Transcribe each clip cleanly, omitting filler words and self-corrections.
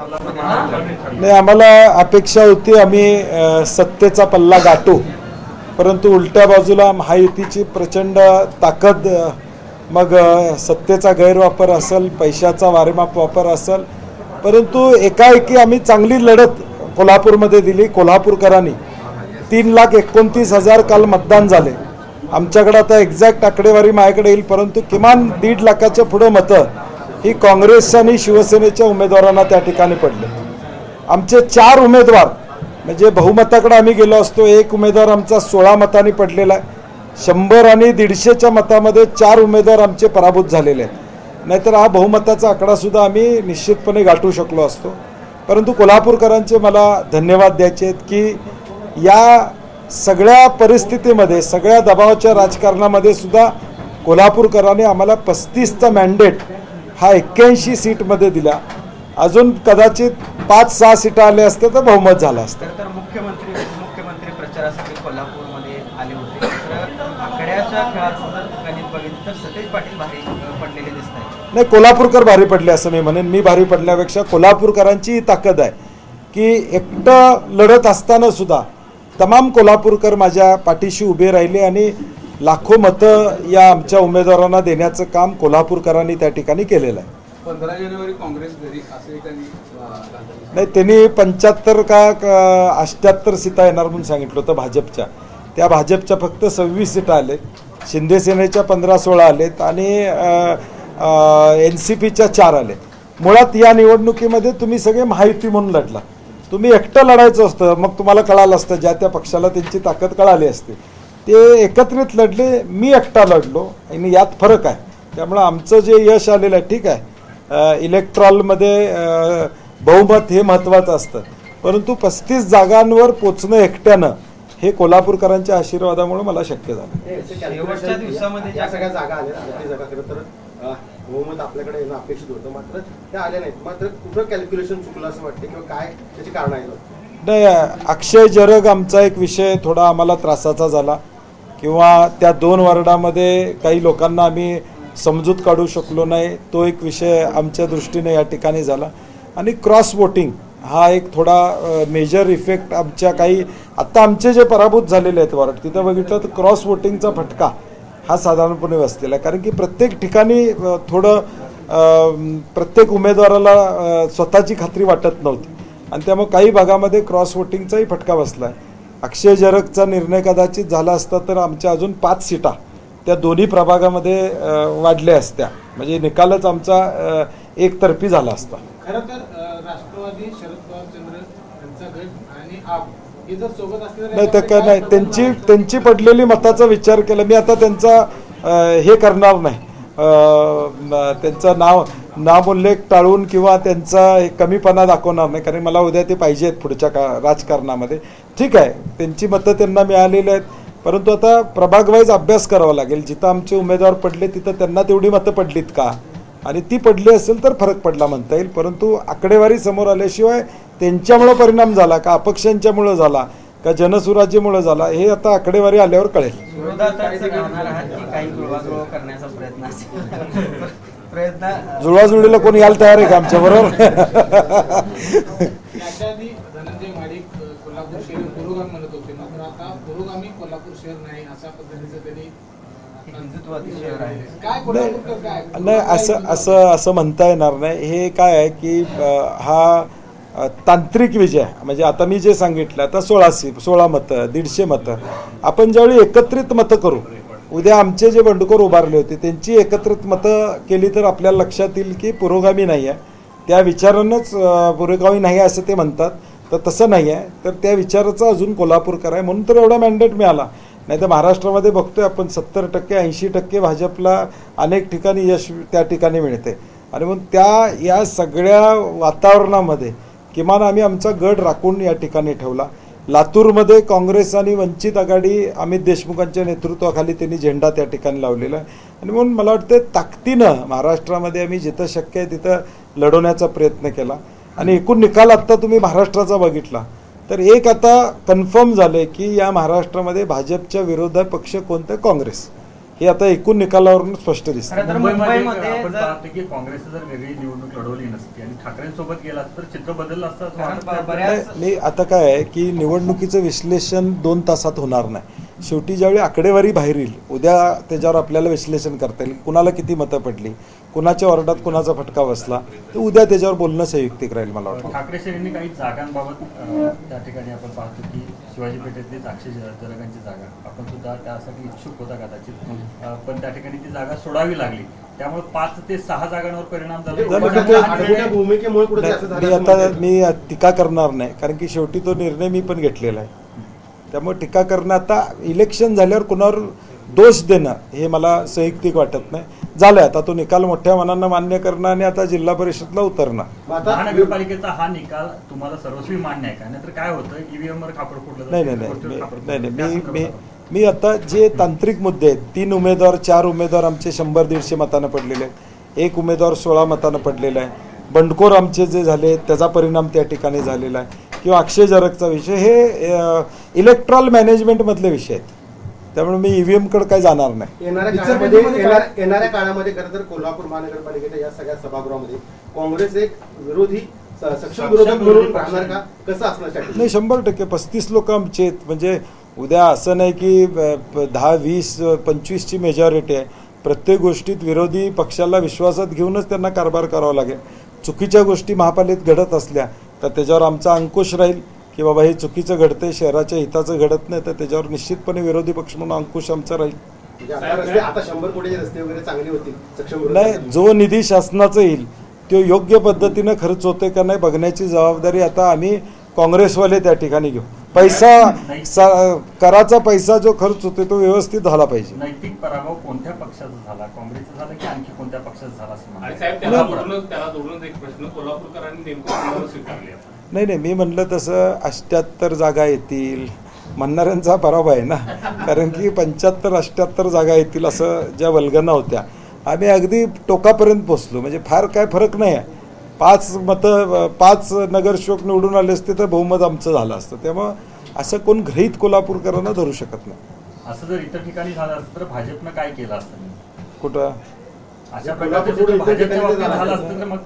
नाही, आम्हाला अपेक्षा होती आम्ही सत्तेचा पल्ला गाठू, परंतु उलट्या बाजूला महायुतीची प्रचंड ताकद, मग सत्तेचा गैरवापर असेल, पैशाचा वारेमाप वापर असेल, परंतु एकाएकी आम्ही चांगली लढत कोल्हापूरमध्ये दिली. कोल्हापूरकरांनी 3,29,000 काल मतदान झाले. आमच्याकडे आता एक्झॅक्ट आकडेवारी माझ्याकडे येईल, परंतु किमान 1.5 लाखाच्या पुढे मतं ही काँग्रेस आणि शिवसेनेच्या उमेदवारांना त्या ठिकाणी पडले. आमचे 4 उमेदवार म्हणजे बहुमताकडे आम्ही गेलो असतो, एक उमेदवार आमचा 16 मतांनी पडलेला आहे. 100 आणि 150च्या मतामध्ये 4 उमेदवार आमचे पराभूत झालेले आहेत. नाहीतर हा बहुमताचा आकडासुद्धा आम्ही निश्चितपणे गाठू शकलो असतो. परंतु कोल्हापूरकरांचे मला धन्यवाद द्यायचे आहेत की या सगळ्या परिस्थितीमध्ये, सगळ्या दबावाच्या राजकारणामध्ये सुद्धा कोल्हापूरकरांनी आम्हाला 35चा मॅन्डेट हा 81 सीटमध्ये दिला. अजून कदाचित 5-6 सीटं आले असते तर बहुमत झालं असतं. तर मुख्यमंत्री प्रचारासाठी कोल्हापूरमध्ये आले होते. तर आकड्याच्या खेळाचं जर गणित बघितलं तर सतेज पाटील भारी पडलेले दिसत आहेत. नाही, कोल्हापूरकर भारी पडले असं मी म्हणेन. मी भारी पडल्यापेक्षा कोल्हापूरकरांची ताकद आहे की एकटं लढत असताना सुद्धा तमाम कोल्हापूरकर माझ्या पाठीशी उभे राहिले आणि लाखो मतं या आमच्या उमेदवारांना देण्याचं काम कोल्हापूरकरांनी त्या ठिकाणी केलेलं आहे. 15 जानेवारी काँग्रेस घरी असे त्यांनी नाही, त्यांनी 75 का 78 सीटा येणार म्हणून सांगितलं होतं भाजपच्या. त्या भाजपच्या फक्त 26 सीटा आलेत, शिंदे सेनेच्या 15-16 आलेत आणि NCPच्या 4 आले. मुळात या निवडणुकीमध्ये तुम्ही सगळे महायुती म्हणून लढला. तुम्ही एकटं लढायचं असतं, मग तुम्हाला कळालं असतं, ज्या त्या पक्षाला त्यांची ताकद कळाली असते. ते एकत्रित लढले, मी एकटा लढलो आणि यात फरक आहे. त्यामुळं आमचं जे यश आलेलं आहे, ठीक आहे, इलेक्ट्रॉलमध्ये बहुमत हे महत्त्वाचं असतं, परंतु 35 जागांवर पोचणं एकट्यानं हे कोल्हापूरकरांच्या आशीर्वादामुळे मला शक्य झालं. शेवटच्या दिवसामध्ये ज्या सगळ्या जागा आल्या, जागा खरं तर बहुमत आपल्याकडे येणं अपेक्षित होतं, मात्र त्या आल्या नाहीत. मात्र कुठं कॅल्क्युलेशन चुकलं असं वाटतं किंवा काय त्याची कारण आहे? नाही, अक्षय जरग आमचा एक विषय थोडा आम्हाला त्रासाचा झाला, किंवा त्या 2 वॉर्डामध्ये काही लोकांना आम्ही समजूत काढू शकलो नाही, तो एक विषय आमच्या दृष्टीने या ठिकाणी झाला. आणि क्रॉस वोटिंग हा एक थोडा मेजर इफेक्ट आमच्या काही, आत्ता आमचे जे पराभूत झालेले आहेत वॉर्ड, तिथं बघितलं तर क्रॉस वोटिंगचा फटका हा साधारणपणे बसलेला आहे. कारण की प्रत्येक ठिकाणी थोडं प्रत्येक उमेदवाराला स्वतःची खात्री वाटत नव्हती आणि त्यामुळे काही भागामध्ये क्रॉस वोटिंगचाही फटका बसला आहे. अक्षय जरगचा निर्णय कदाचित झाला असता तर आमच्या अजून 5 सीटा त्या दोन्ही प्रभागामध्ये वाढल्या असत्या, म्हणजे निकालच आमचा एकतर्फी झाला असता. खरं तर राष्ट्रवादी शरद पवार चंद्र यांचा गट आणि आप हे जर सोबत असले नाही तर काय नाही, त्यांची पडलेली मताचा विचार केला. मी आता त्यांचा हे करणार नाही, त्यांचं नामोल्लेख टाळून किंवा त्यांचा कमीपणा दाखवणार नाही, कारण मला उद्या ते पाहिजे आहेत पुढच्या राजकारणामध्ये. ठीक आहे, त्यांची मतं त्यांना मिळालेली आहेत, परंतु आता प्रभाग वाईज अभ्यास करावा लागेल. जिथं आमचे उमेदवार पडले तिथं त्यांना तेवढी मतं पडलीत का, आणि ती पडली असेल तर फरक पडला म्हणता येईल. परंतु आकडेवारी समोर आल्याशिवाय त्यांच्यामुळं परिणाम झाला का, अपक्षांच्यामुळं झाला का, जनसुराज्यामुळं झाला, हे आता आकडेवारी आल्यावर कळेल. जुळवाजुळीला कोणी यायला तयार आहे का आमच्याबरोबर? धनंजय महाडिक कोल्हापूर शहर पुरोगामी म्हणत होते, मात्र आता पुरोगामी कोल्हापूर शहर नाही अशा पद्धतीचं त्यांनी नाही, असं म्हणता येणार नाही. हे काय आहे की हा तांत्रिक विजय, म्हणजे आता मी जे सांगितलं, आता 16 मतं, 150 मतं, आपण ज्यावेळी एकत्रित मतं करू, उद्या आमचे जे बंडखोर उभारले होते त्यांची एकत्रित मतं केली तर आपल्याला लक्षात येईल की पुरोगामी नाही आहे. त्या विचारानंच पुरोगामी नाही असं ते म्हणतात, तर तसं नाही आहे. तर त्या विचाराचा अजून कोल्हापूरकर आहे म्हणून तर एवढा मॅन्डेट मिळाला. नाही तर महाराष्ट्रामध्ये बघतोय आपण 70% 80% भाजपला अनेक ठिकाणी यश त्या ठिकाणी मिळते. आणि म्हणून या सगळ्या वातावरणामध्ये किमान आम्ही आमचा गड राखून या ठिकाणी ठेवला. लातूरमध्ये काँग्रेस आणि वंचित आघाडी अमित देशमुखांच्या नेतृत्वाखाली त्यांनी झेंडा त्या ठिकाणी लावलेला आहे. आणि म्हणून मला वाटतं ताकदीनं महाराष्ट्रामध्ये आम्ही जिथं शक्य आहे तिथं लढवण्याचा प्रयत्न केला. आणि एकूण निकाल आत्ता तुम्ही महाराष्ट्राचा बघितला तर एक आता कन्फर्म झालं की या महाराष्ट्रामध्ये भाजपच्या विरोधात पक्ष कोणतं, काँग्रेस. हे आता एकूण निकालावरून स्पष्ट दिसतं. खरं तर मुंबईमध्ये मुंबईमध्ये आपण जर- पाहतो की काँग्रेसने जर वेगळी निवडणूक लढवली नसती आणि ठाकरेंसोबत गेला तर चित्र बदललं असतं असं कारण वाटत नाही. बऱ्याच नाही, मी आता काय आहे की निवडणुकीचं विश्लेषण 2 तासात होणार नाही. शेवटी ज्यावेळी आकडेवारी बाहेर येईल उद्या त्याच्यावर आपल्याला विश्लेषण करता येईल, कुणाला किती मतं पडली, कुणाच्या वॉर्डात कुणाचा फटका बसला, तर उद्या त्याच्यावर बोलणं संयुक्तिक राहील मला वाटतं. ठाकरे श्रेणींनी काही जागांबाबत त्या ठिकाणी आपण पाहतो की शिवाजी पेठेतली 400 जलगांची जागा आपण सुद्धा त्यासाठी इच्छुक होता कदाचित, पण त्या ठिकाणी ती जागा सोडावी लागली, त्यामुळे 5 ते 6 जागांवर परिणाम झाला. आठवड्या भूमिकेमुळे कुठे असं मी झालं असं आता म्हणतात. मी टीका करणार नाही, कारण की शेवटी तो निर्णय मी पण घेतलेला आहे. त्यामुळे टीका करणं आता इलेक्शन झाल्यावर कुणावर दोष देणं हे मला संयुक्तिक वाटत नाही. झालं आता तो निकाल मोठ्या मनानं मान्य करणं आणि आता जिल्हा परिषदला उतरणं. मग आता महानगरपालिकेचा हा निकाल तुम्हाला सर्वस्वी मान्य आहे का? नाहीतर काय होतं ईव्हीएम वर खापड फुटलं नाही जातं, नाही गोष्टीवर नाही खापड नाही फुटलं नाही जातं. मी त्या मी संदर्भात मी आता जे तांत्रिक मुद्दे आहेत, 3 उमेदवार 4 उमेदवार आमचे 100-150 मतानं पडलेले आहेत, 1 उमेदवार 16 मतानं पडलेला आहे, बंडखोर आमचे जे झाले त्याचा परिणाम त्या ठिकाणी झालेला आहे, किंवा अक्षय जरगचा विषय, हे इलेक्ट्रॉल मॅनेजमेंटमधले विषय आहेत. त्यामुळे मी ईव्हीएम कडे काही जाणार नाही. येणाऱ्या काळामध्ये खरं तर कोल्हापूर महानगरपालिकेच्या या सगळ्या सभागृहामध्ये काँग्रेस एक विरोधी सक्षम विरोधक म्हणून राहणार का, कसं असणार strategy? नाही, 100% 35 लोक आमचे आहेत. म्हणजे उद्या असं नाही की 10, 20, 25ची मेजॉरिटी आहे. प्रत्येक गोष्टीत विरोधी पक्षाला विश्वासात घेऊनच त्यांना कारभार करावा लागेल. चुकीच्या गोष्टी महापालिकेत घडत असल्या तर त्याच्यावर आमचा अंकुश राहील की बाबा हे चुकीचं घडतंय, शहराच्या हिताचं घडत नाही, तर त्याच्यावर निश्चितपणे विरोधी पक्ष म्हणून अंकुश आमचा राहील. म्हणजे आता रस्ते, आता 100 कोटीचे रस्ते वगैरे चांगले होतील सक्षम विरोधक नाही, म्हणून. जो निधी शासनाचा येईल तो योग्य पद्धतीनं खर्च होतोय का नाही बघण्याची जबाबदारी आता आम्ही काँग्रेसवाले त्या ठिकाणी घेऊ. कराचा पैसा जो खर्च होतोय तो व्यवस्थित झाला पाहिजे. नैतिक पराभव कोणत्या पक्षाचा झाला, काँग्रेसचा झाला की आणखी कोणत्या पक्षाचा झाला असं आणि म्हणायचं? साहेब त्याला जोडूनच एक प्रश्न कोल्हापूरकरांनी नेमकं कोणाला स्वीकारले आता? नाही, मी म्हणलं तसं 78 जागा येतील म्हणणाऱ्यांचा पराभव आहे ना, कारण की 75-78 जागा येतील असं ज्या वल्गना होत्या, आम्ही अगदी टोकापर्यंत पोचलो. म्हणजे फार काय फरक नाही आहे. 5 नगरसेवक निवडून आले असते तर बहुमत आमचं झालं असतं. त्यामुळं असं कोण गृहीत कोल्हापूरकरांना धरू शकत नाही. असं जर इतर ठिकाणी झालं असतं तर भाजपनं काय केलं असतं? कुठं अशा प्रकारचं जर भाजपच्या बाबतीत झालं असतं तर मग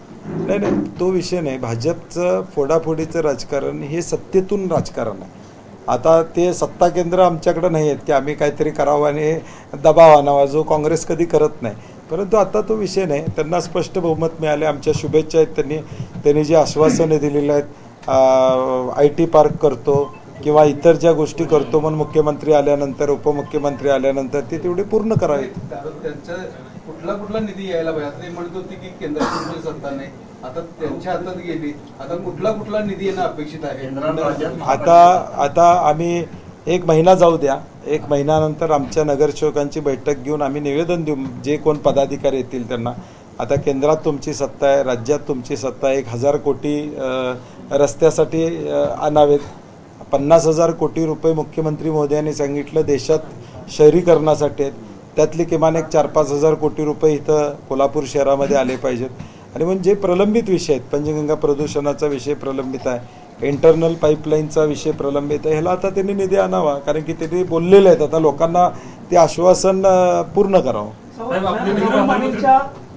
नाही, तो विषय नाही. भाजपचं फोडाफोडीचं राजकारण हे सत्तेतून राजकारण आहे. आता ते सत्ता केंद्र आमच्याकडे नाही आहेत की आम्ही काहीतरी करावं आणि दबाव आणावा, जो काँग्रेस कधी करत नाही. परंतु आता तो विषय नाही. त्यांना स्पष्ट बहुमत मिळाले, आमच्या शुभेच्छा आहेत. त्यांनी जी आश्वासने दिलेली आहेत, IT पार्क करतो किंवा इतर ज्या गोष्टी करतो म्हणून मुख्यमंत्री आल्यानंतर, उपमुख्यमंत्री आल्यानंतर ते तेवढे पूर्ण करावेत. त्यांचा कुठला निधी यायला पाहिजे. आता ते म्हणत होते की केंद्राची तुमची सत्ता नाही, आता त्यांच्या हातात गेली, आता कुठला निधी येणं अपेक्षित आहे. केंद्रात राज्यात आता आम्ही 1 महिना जाऊ द्या. 1 महिन्यानंतर आमच्या नगरसेवकांची बैठक घेऊन आम्ही निवेदन देऊ, जे कोण पदाधिकारी येतील त्यांना. आता केंद्रात तुमची सत्ता आहे, राज्यात तुमची सत्ता आहे. 1000 कोटी रस्त्यासाठी आणावेत. 50,000 कोटी रुपये मुख्यमंत्री मोदयांनी सांगितलं देशात शहरीकरणासाठी आहेत. त्यातले किमान एक 4-5 हजार कोटी रुपये इथं कोल्हापूर शहरामध्ये आले पाहिजेत. आणि म्हणजे प्रलंबित विषय आहेत. पंचगंगा प्रदूषणाचा विषय प्रलंबित आहे, इंटरनल पाईपलाईनचा विषय प्रलंबित आहे. ह्याला आता त्यांनी निधी आणावा, कारण की त्यांनी बोललेले आहेत. आता लोकांना ते आश्वासन पूर्ण करावं.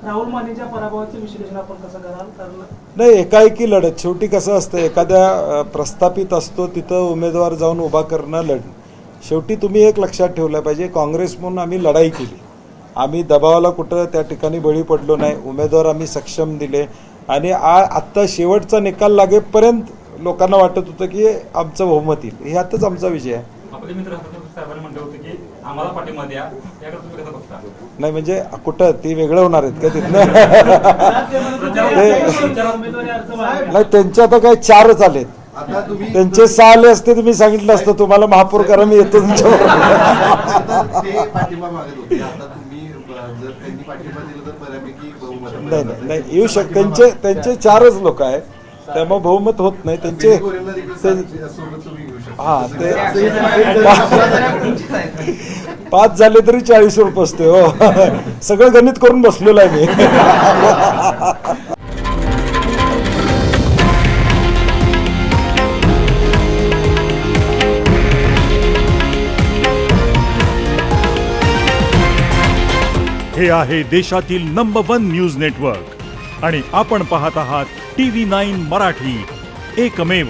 राहुल मानेच्या पराभवाचं विश्लेषण आपण कसं कराल? कारण नाही, एकाएकी लढत. शेवटी कसं असतं, एखाद्या प्रस्थापित असतो तिथं उमेदवार जाऊन उभा करणं लढणं. शेवटी तुम्ही एक लक्षात ठेवलं पाहिजे, काँग्रेस म्हणून आम्ही लढाई केली. आम्ही दबावाला कुठं त्या ठिकाणी बळी पडलो नाही. उमेदवार आम्ही सक्षम दिले आणि आत्ता शेवटचा निकाल लागेपर्यंत लोकांना वाटत होतं की आमचं बहुमत येईल. हे आताच आमचा विजय आहे. आपले मित्र साहेबांनी म्हटलं होतं की आम्हाला पाठिंबा या त्याकडे तुम्ही कसं बघता? नाही, म्हणजे कुठं ती वेगळं होणार आहेत का तिथनं? नाही, त्यांचे आता काही 4च आलेत. आता तुम्ही त्यांचे 6 आले असते तर मी सांगितलं असतं तुम्हाला महापौर करा, मी येतो तुमच्याबरोबर. आता ते पाठिंबा मागत होते. आता तुम्ही जर त्यांनी पाठिंबा दिला तर बऱ्यापैकी बहुमत नाही, येऊ त्यांचे 4च लोक आहेत. त्यामुळे बहुमत होत नाही त्यांचे. सोबत तुम्ही घेऊ शकता. हा, ते तुमचीच आहे. 5 झाले तरी 40 वर पोचते. हो, सगळं गणित करून बसलेलं आहे मी. हे आहे देशातील नंबर 1 न्यूज नेटवर्क आणि आपण पाहत आहात TV9 मराठी, एकमेव.